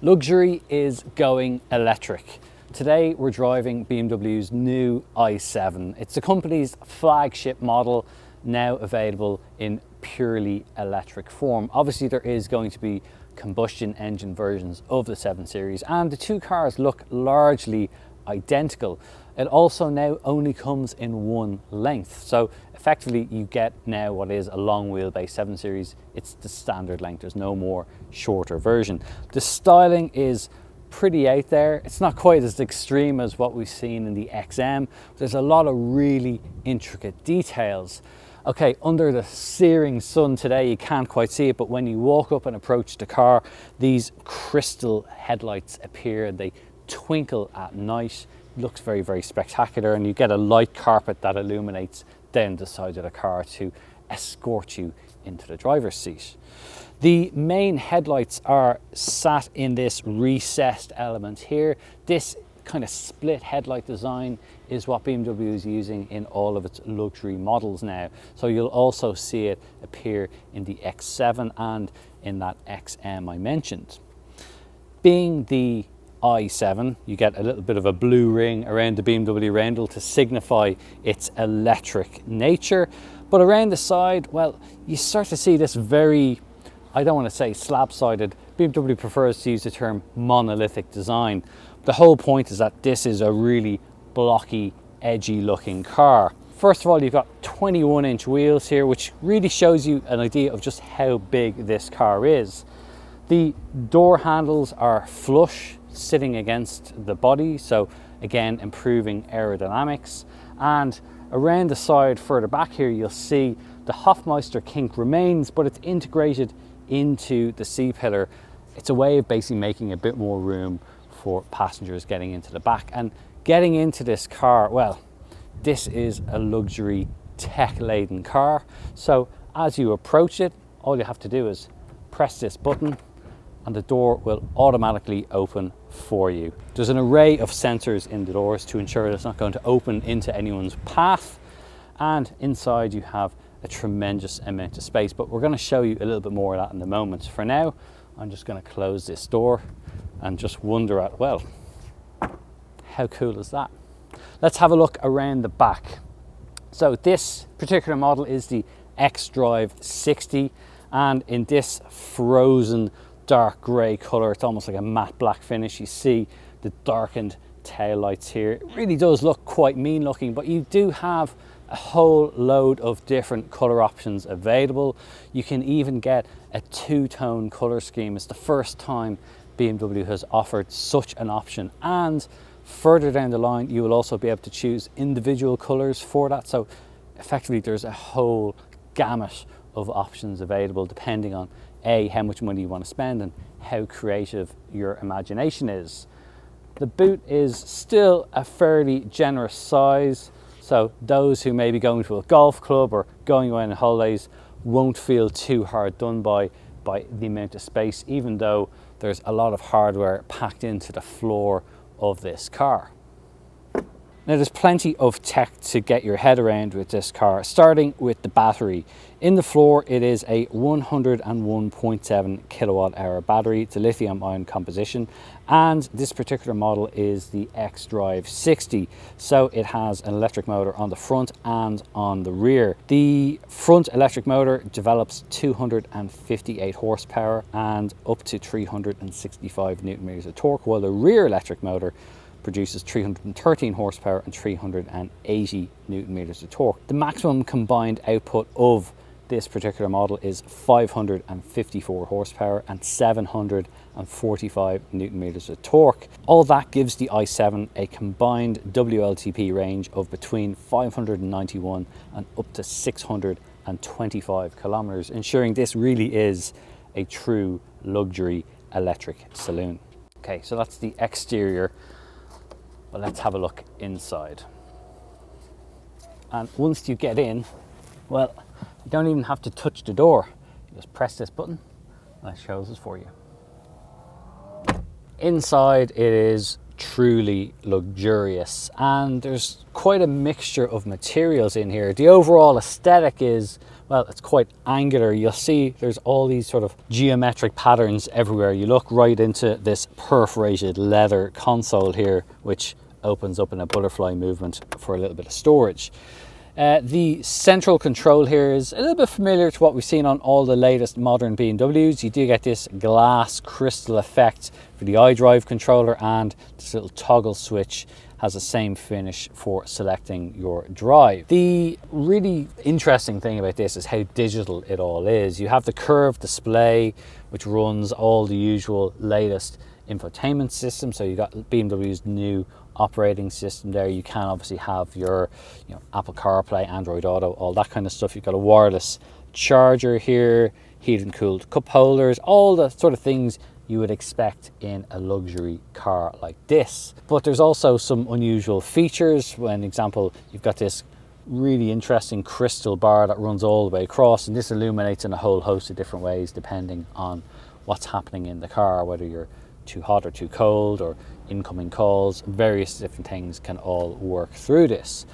Luxury is going electric. Today we're driving BMW's new i7. It's the company's flagship model, now available in purely electric form. Obviously there is going to be combustion engine versions of the 7 Series, and the two cars look largely identical. It also now only comes in one length, so effectively you get now what is a long wheelbase 7 Series. It's the standard length, there's no more shorter version. The styling is pretty out there. It's not quite as extreme as what we've seen in the XM. There's a lot of really intricate details. Okay, under the searing sun today you can't quite see it, but when you walk up and approach the car, these crystal headlights appear. They twinkle at night. Looks very, very spectacular, and you get a light carpet that illuminates down the side of the car to escort you into the driver's seat. The main headlights are sat in this recessed element here. This kind of split headlight design is what BMW is using in all of its luxury models now. So you'll also see it appear in the X7 and in that XM I mentioned. Being the i7, you get a little bit of a blue ring around the BMW roundel to signify its electric nature. But around the side, well, you start to see this very, I don't want to say slab-sided, BMW prefers to use the term monolithic design. The whole point is that this is a really blocky, edgy looking car. First of all, you've got 21-inch wheels here, which really shows you an idea of just how big this car is. The door handles are flush, sitting against the body, so again improving aerodynamics. And around the side further back here you'll see the Hofmeister kink remains, but it's integrated into the C-pillar. It's a way of basically making a bit more room for passengers getting into the back. And getting into this car, well, this is a luxury tech-laden car, so as you approach it, all you have to do is press this button and the door will automatically open for you. There's an array of sensors in the doors to ensure that it's not going to open into anyone's path, and inside you have a tremendous amount of space, but we're going to show you a little bit more of that in a moment. For now, I'm just going to close this door and just wonder at, well, how cool is that? Let's have a look around the back. So this particular model is the X-Drive 60, and in this frozen dark grey colour, it's almost like a matte black finish. You see the darkened tail lights here. It really does look quite mean looking, but you do have a whole load of different colour options available. You can even get a two-tone colour scheme. It's the first time BMW has offered such an option, and further down the line you will also be able to choose individual colours for that. So effectively there's a whole gamut of options available depending on how much money you want to spend and how creative your imagination is. The boot is still a fairly generous size, so those who may be going to a golf club or going away on holidays won't feel too hard done by the amount of space, even though there's a lot of hardware packed into the floor of this car. Now there's plenty of tech to get your head around with this car, starting with the battery. In the floor it is a 101.7 kilowatt hour battery. It's a lithium ion composition, and this particular model is the X-Drive 60, so it has an electric motor on the front and on the rear. The front electric motor develops 258 horsepower and up to 365 newton meters of torque, while the rear electric motor produces 313 horsepower and 380 newton meters of torque. The maximum combined output of this particular model is 554 horsepower and 745 newton meters of torque. All that gives the i7 a combined WLTP range of between 591 and up to 625 kilometers, ensuring this really is a true luxury electric saloon. Okay, so that's the exterior. But let's have a look inside. And once you get in, well, you don't even have to touch the door. You just press this button and it shows us for you. Inside it is truly luxurious, and there's quite a mixture of materials in here. The overall aesthetic is well, it's quite angular. You'll see there's all these sort of geometric patterns everywhere. You look right into this perforated leather console here, which opens up in a butterfly movement for a little bit of storage. The central control here is a little bit familiar to what we've seen on all the latest modern BMWs. You do get this glass crystal effect for the iDrive controller, and this little toggle switch has the same finish for selecting your drive. The really interesting thing about this is how digital it all is. You have the curved display, which runs all the usual latest infotainment system. So you've got BMW's new operating system there. You can obviously have your Apple CarPlay, Android Auto, all that kind of stuff. You've got a wireless charger here, heated and cooled cup holders, all the sort of things you would expect in a luxury car like this. But there's also some unusual features. For example, you've got this really interesting crystal bar that runs all the way across, and this illuminates in a whole host of different ways depending on what's happening in the car, whether you're too hot or too cold, or incoming calls. Various different things can all work through this.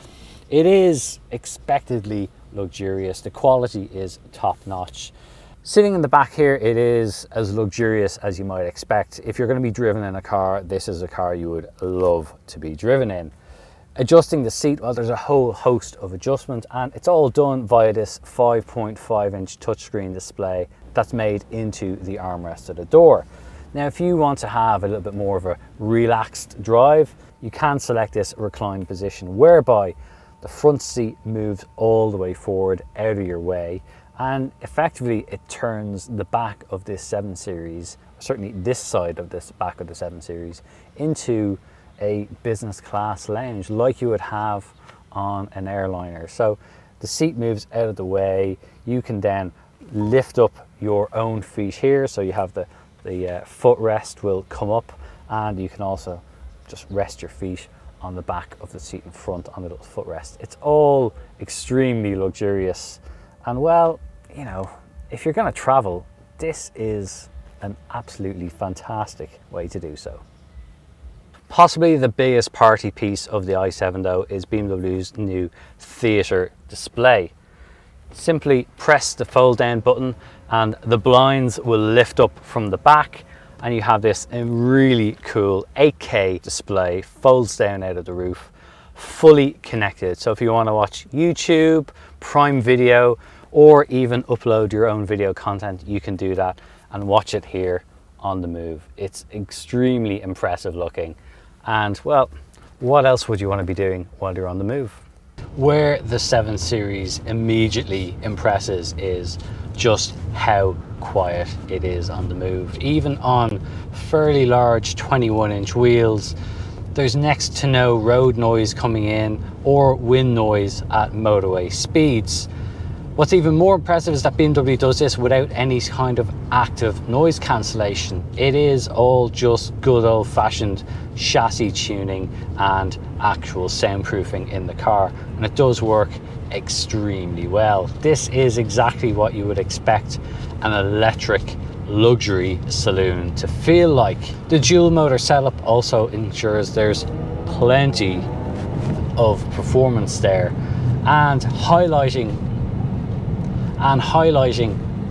It is expectedly luxurious. The quality is top notch. Sitting in the back here, it is as luxurious as you might expect. If you're going to be driven in a car, this is a car you would love to be driven in. Adjusting the seat, well, there's a whole host of adjustments, and it's all done via this 5.5-inch touchscreen display that's made into the armrest of the door. Now, if you want to have a little bit more of a relaxed drive, you can select this reclined position, whereby the front seat moves all the way forward out of your way, and effectively it turns the back of this 7 Series, certainly this side of this back of the 7 Series, into a business class lounge like you would have on an airliner. So the seat moves out of the way. You can then lift up your own feet here, so you have the footrest will come up, and you can also just rest your feet on the back of the seat in front on the little footrest. It's all extremely luxurious, and well, if you're going to travel, this is an absolutely fantastic way to do so. Possibly the biggest party piece of the i7 though is BMW's new theatre display. Simply press the fold down button and the blinds will lift up from the back, and you have this really cool 8K display, folds down out of the roof, fully connected. So if you want to watch YouTube, Prime Video, or even upload your own video content, you can do that and watch it here on the move. It's extremely impressive looking, and well, what else would you want to be doing while you're on the move? Where the 7 Series immediately impresses is just how quiet it is on the move. Even on fairly large 21-inch wheels, there's next to no road noise coming in or wind noise at motorway speeds. What's even more impressive is that BMW does this without any kind of active noise cancellation. It is all just good old-fashioned chassis tuning and actual soundproofing in the car, and it does work extremely well. This is exactly what you would expect an electric luxury saloon to feel like. The dual motor setup also ensures there's plenty of performance there, and highlighting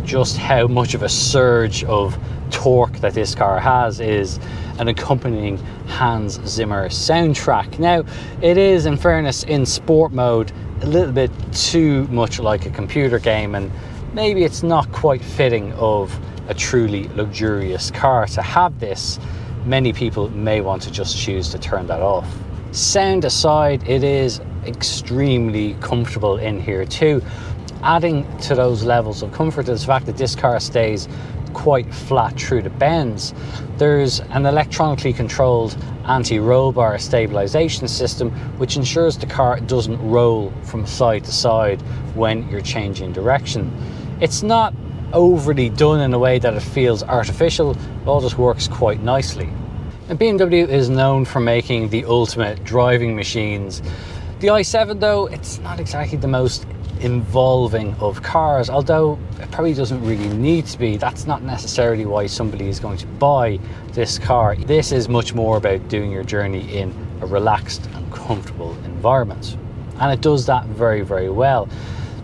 just how much of a surge of torque that this car has is an accompanying Hans Zimmer soundtrack. Now, it is, in fairness, in sport mode, a little bit too much like a computer game, and maybe it's not quite fitting of a truly luxurious car to have this. Many people may want to just choose to turn that off. Sound aside, it is extremely comfortable in here too. Adding to those levels of comfort is the fact that this car stays quite flat through the bends. There's an electronically controlled anti-roll bar stabilization system, which ensures the car doesn't roll from side to side when you're changing direction. It's not overly done in a way that it feels artificial. It all just works quite nicely. And BMW is known for making the ultimate driving machines. The i7 though, it's not exactly the most involving of cars, although it probably doesn't really need to be. That's not necessarily why somebody is going to buy this car. This is much more about doing your journey in a relaxed and comfortable environment, and it does that very, very well.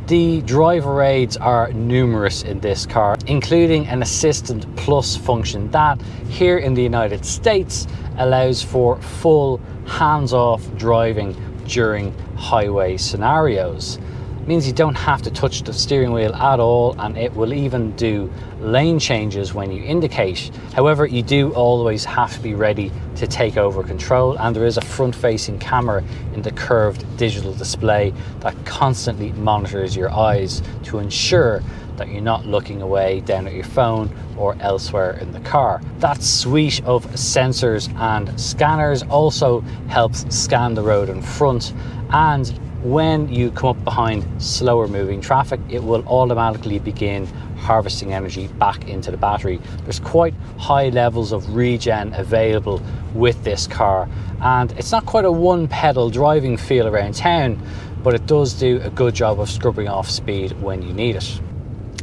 The driver aids are numerous in this car, including an Assistant Plus function that here in the United States allows for full hands-off driving during highway scenarios. It means you don't have to touch the steering wheel at all, and it will even do lane changes when you indicate. However, you do always have to be ready to take over control, and there is a front-facing camera in the curved digital display that constantly monitors your eyes to ensure that you're not looking away down at your phone or elsewhere in the car. That suite of sensors and scanners also helps scan the road in front, and when you come up behind slower moving traffic, it will automatically begin harvesting energy back into the battery. There's quite high levels of regen available with this car, and it's not quite a one pedal driving feel around town, but it does do a good job of scrubbing off speed when you need it.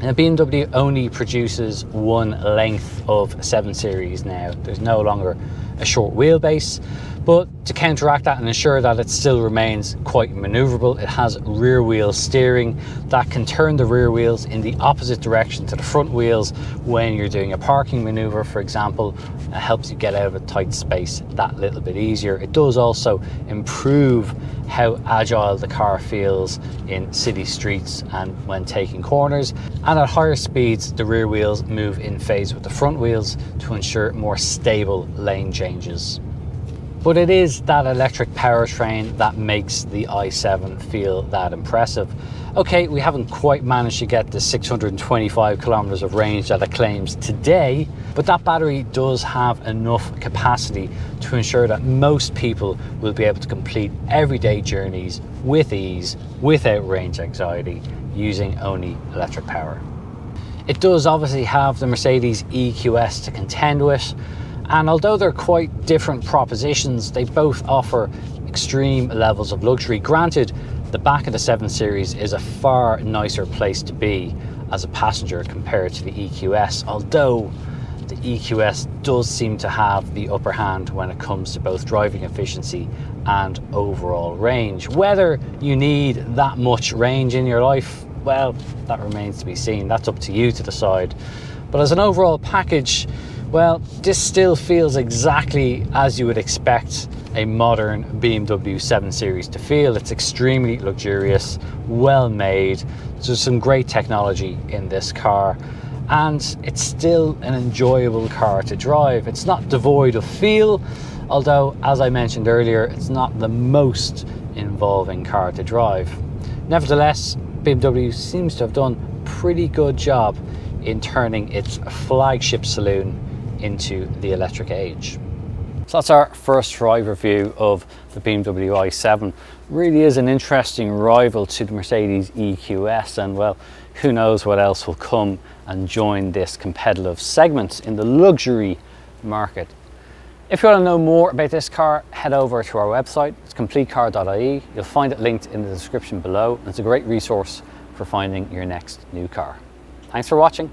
Now, BMW only produces one length of 7 Series now. There's no longer a short wheelbase, but to counteract that and ensure that it still remains quite maneuverable, it has rear wheel steering that can turn the rear wheels in the opposite direction to the front wheels when you're doing a parking maneuver, for example. It helps you get out of a tight space that little bit easier. It does also improve how agile the car feels in city streets and when taking corners. And at higher speeds, the rear wheels move in phase with the front wheels to ensure more stable lane changes. But it is that electric powertrain that makes the i7 feel that impressive. Okay, we haven't quite managed to get the 625 kilometers of range that it claims today, but that battery does have enough capacity to ensure that most people will be able to complete everyday journeys with ease, without range anxiety, using only electric power. It does obviously have the Mercedes EQS to contend with, and although they're quite different propositions, they both offer extreme levels of luxury. Granted, the back of the 7 Series is a far nicer place to be as a passenger compared to the EQS, although the EQS does seem to have the upper hand when it comes to both driving efficiency and overall range. Whether you need that much range in your life, well, that remains to be seen. That's up to you to decide. But as an overall package, well, this still feels exactly as you would expect a modern BMW 7 Series to feel. It's extremely luxurious, well made. There's some great technology in this car, and it's still an enjoyable car to drive. It's not devoid of feel, although, as I mentioned earlier, it's not the most involving car to drive. Nevertheless, BMW seems to have done a pretty good job in turning its flagship saloon into the electric age. So that's our first drive review of the BMW i7. Really is an interesting rival to the Mercedes EQS, and well, who knows what else will come and join this competitive segment in the luxury market. If you want to know more about this car, head over to our website. It's CompleteCar.ie. You'll find it linked in the description below. It's a great resource for finding your next new car. Thanks for watching.